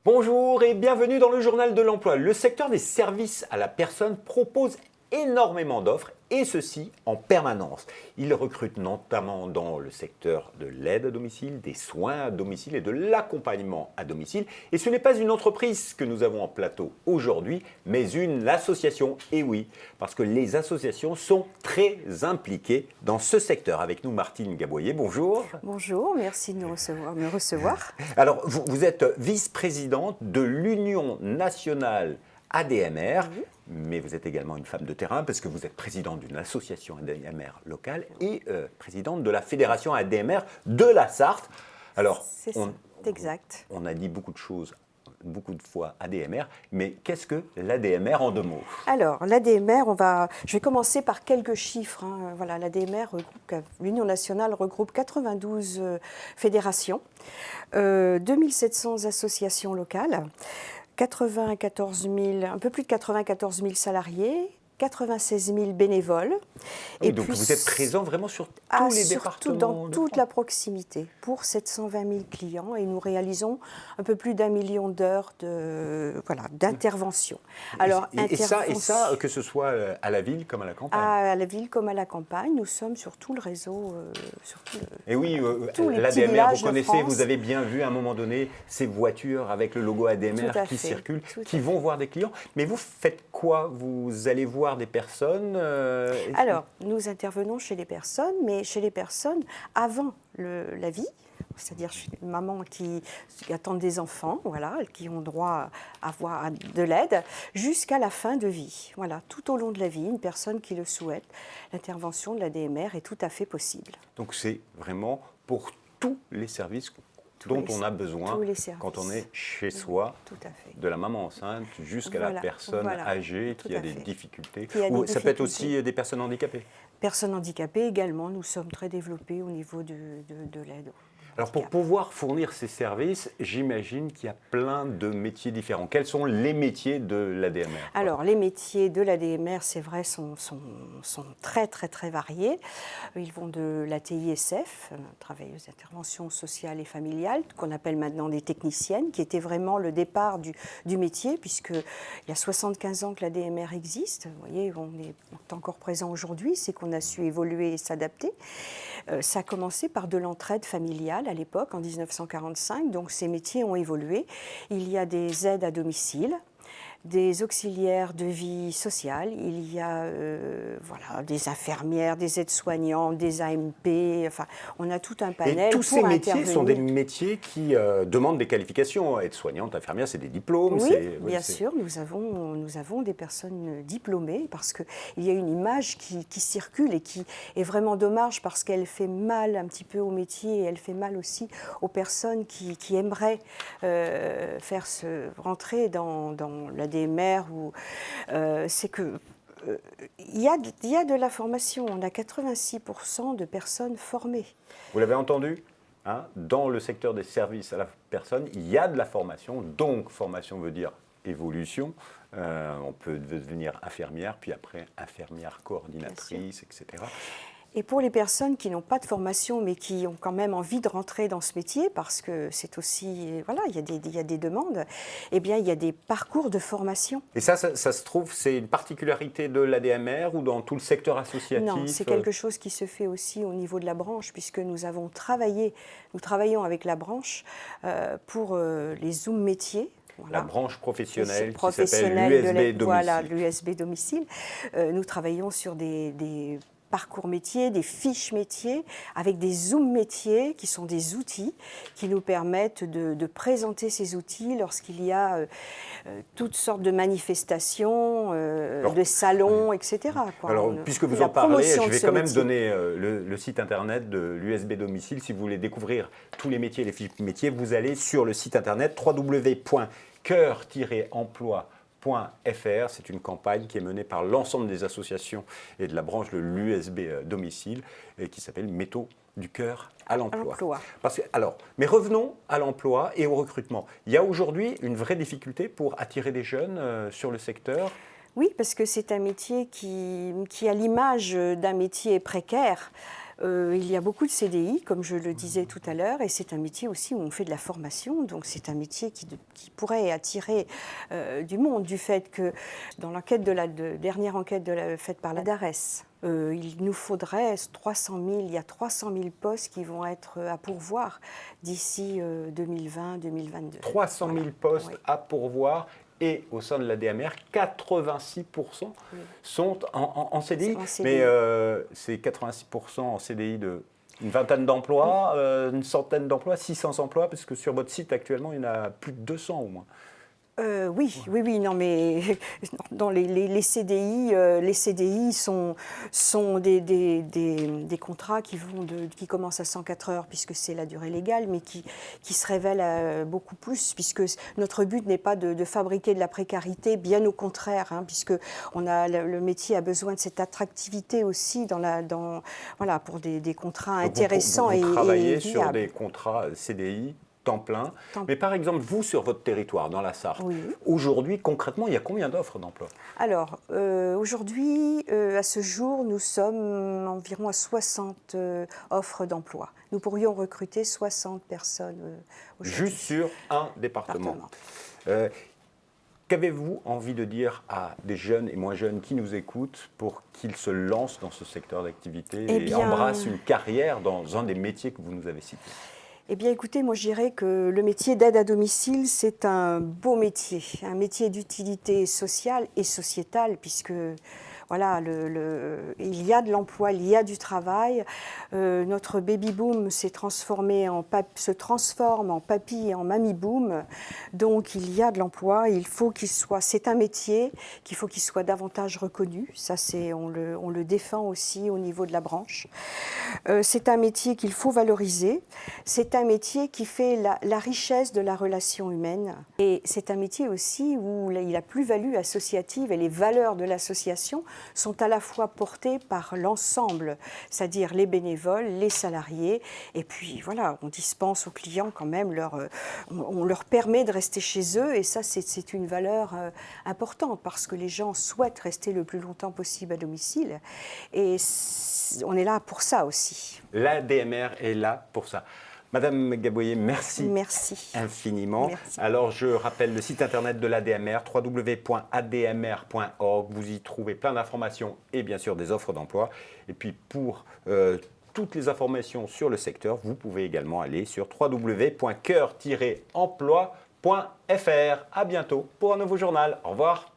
Bonjour et bienvenue dans le journal de l'emploi. Le secteur des services à la personne propose énormément d'offres et ceci en permanence. Il recrute notamment dans le secteur de l'aide à domicile, des soins à domicile et de l'accompagnement à domicile. Et ce n'est pas une entreprise que nous avons en plateau aujourd'hui, mais une association. Et oui, parce que les associations sont très impliquées dans ce secteur. Avec nous, Martine Gaboyer, bonjour. Bonjour, merci de me recevoir. Alors, vous êtes vice-présidente de l'Union nationale ADMR, Oui. mais vous êtes également une femme de terrain parce que vous êtes présidente d'une association ADMR locale et présidente de la fédération ADMR de la Sarthe. Alors, C'est exact. on a dit beaucoup de choses, beaucoup de fois ADMR, mais qu'est-ce que l'ADMR en 2 mots? Alors, l'ADMR, je vais commencer par quelques chiffres. Voilà, l'ADMR, l'Union nationale regroupe 92 fédérations, 2700 associations locales, 94 000, un peu plus de 94 000 salariés, 96 000 bénévoles. Oui, donc vous êtes présent vraiment sur tous les départements dans toute France. la proximité, pour 720 000 clients, et nous réalisons un peu plus d'1 million d'heures d'intervention. Alors, et ça, que ce soit à la ville comme à la campagne. À la ville comme à la campagne, nous sommes sur tout le réseau. Et oui, tous les petits l'ADMR, villages vous de connaissez, France. vous avez bien vu à un moment donné ces voitures avec le logo ADMR Tout à qui fait, circulent, tout à qui fait. vont voir des clients. Mais vous faites quoi? Vous allez voir des personnes Alors, nous intervenons chez les personnes, mais chez les personnes avant la vie, c'est-à-dire chez les mamans qui attendent des enfants, voilà, qui ont droit à avoir de l'aide, jusqu'à la fin de vie. Voilà, tout au long de la vie, une personne qui le souhaite, l'intervention de l'ADMR est tout à fait possible. Donc c'est vraiment pour tous les services dont on a besoin quand on est chez soi, tout à fait. de la maman enceinte jusqu'à la personne âgée qui a des difficultés. Ou ça peut être aussi des personnes handicapées. Personnes handicapées également, nous sommes très développés au niveau de l'aide. Alors pour pouvoir fournir ces services, j'imagine qu'il y a plein de métiers différents. Quels sont les métiers de l'ADMR? Alors les métiers de l'ADMR, c'est vrai, sont très très très variés. Ils vont de la TISF, travailleuse d'intervention sociale et familiale, qu'on appelle maintenant des techniciennes, qui était vraiment le départ du métier, puisqu'il y a 75 ans que l'ADMR existe. Vous voyez, on est encore présent aujourd'hui, c'est qu'on a su évoluer et s'adapter. Ça a commencé par de l'entraide familiale à l'époque, en 1945, donc ces métiers ont évolué. Il y a des aides à domicile, des auxiliaires de vie sociale, il y a des infirmières, des aides-soignants, des AMP, enfin, on a tout un panel. Et tous ces métiers sont des métiers qui demandent des qualifications. Aide-soignante, infirmière, c'est des diplômes. Oui, bien sûr, nous avons des personnes diplômées parce qu'il y a une image qui circule et qui est vraiment dommage parce qu'elle fait mal un petit peu au métier et elle fait mal aussi aux personnes qui aimeraient rentrer dans la DMR, c'est que il y a de la formation. On a 86% de personnes formées. Vous l'avez entendu, hein, dans le secteur des services à la personne, il y a de la formation. Donc, formation veut dire évolution. On peut devenir infirmière, puis après infirmière coordinatrice, etc. Et pour les personnes qui n'ont pas de formation, mais qui ont quand même envie de rentrer dans ce métier, parce que c'est aussi, voilà, il y a des demandes, eh bien, il y a des parcours de formation. Et ça se trouve, c'est une particularité de l'ADMR ou dans tout le secteur associatif? Non, c'est quelque chose qui se fait aussi au niveau de la branche, puisque nous travaillons avec la branche pour les Zoom métiers. Voilà. La branche professionnelle qui s'appelle l'USB Domicile. Voilà, l'USB Domicile. Nous travaillons sur des parcours métiers, des fiches métiers, avec des Zoom métiers qui sont des outils qui nous permettent de présenter ces outils lorsqu'il y a toutes sortes de manifestations, de salons, etc. Alors, puisque vous en parlez, je vais quand même donner le site internet de l'USB Domicile. Si vous voulez découvrir tous les métiers et les fiches métiers, vous allez sur le site internet www.coeur-emploi.fr. C'est une campagne qui est menée par l'ensemble des associations et de la branche de l'USB Domicile et qui s'appelle Métaux du cœur à l'emploi. Mais revenons à l'emploi et au recrutement. Il y a aujourd'hui une vraie difficulté pour attirer des jeunes sur le secteur. Oui, parce que c'est un métier qui a l'image d'un métier précaire. Il y a beaucoup de CDI, comme je le disais tout à l'heure, et c'est un métier aussi où on fait de la formation. Donc c'est un métier qui pourrait attirer du monde, du fait que dans l'enquête dernière enquête faite par la DARES, il nous faudrait 300 000, il y a 300 000 postes qui vont être à pourvoir d'ici 2020-2022. 300 000 postes à pourvoir. Et au sein de l'ADMR, 86% sont en CDI. Mais c'est 86% en CDI de une vingtaine d'emplois, une centaine d'emplois, 600 emplois, parce que sur votre site actuellement, il y en a plus de 200 au moins. Oui, non, mais dans les CDI sont des contrats qui commencent à 104 heures, puisque c'est la durée légale, mais qui se révèlent beaucoup plus, puisque notre but n'est pas de fabriquer de la précarité, bien au contraire, hein, puisque le métier a besoin de cette attractivité aussi pour des contrats intéressants vous et travaillez viables. sur des contrats CDI temps plein. Mais par exemple, vous, sur votre territoire, dans la Sarthe, aujourd'hui, concrètement, il y a combien d'offres d'emploi? Alors, aujourd'hui, à ce jour, nous sommes environ à 60 offres d'emploi. Nous pourrions recruter 60 personnes aujourd'hui. Juste sur un département. Qu'avez-vous envie de dire à des jeunes et moins jeunes qui nous écoutent pour qu'ils se lancent dans ce secteur d'activité et embrassent une carrière dans un des métiers que vous nous avez cités? Eh bien, écoutez, moi, je dirais que le métier d'aide à domicile, c'est un beau métier, un métier d'utilité sociale et sociétale, puisque voilà, il y a de l'emploi, il y a du travail. Notre baby-boom se transforme en papy et en mamie-boom. Donc, il y a de l'emploi. Il faut c'est un métier qu'il faut qu'il soit davantage reconnu. Ça, on le défend aussi au niveau de la branche. C'est un métier qu'il faut valoriser. C'est un métier qui fait la richesse de la relation humaine. Et c'est un métier aussi où la plus-value associative et les valeurs de l'association sont à la fois portées par l'ensemble, c'est-à-dire les bénévoles, les salariés. Et puis voilà, on dispense aux clients quand même, on leur permet de rester chez eux. Et ça, c'est une valeur importante parce que les gens souhaitent rester le plus longtemps possible à domicile. Et on est là pour ça aussi. L'ADMR est là pour ça. Madame Gaboyer, merci infiniment. Merci. Alors, je rappelle le site internet de l'ADMR, www.admr.org. Vous y trouvez plein d'informations et bien sûr des offres d'emploi. Et puis, pour toutes les informations sur le secteur, vous pouvez également aller sur www.coeur-emploi.fr. À bientôt pour un nouveau journal. Au revoir.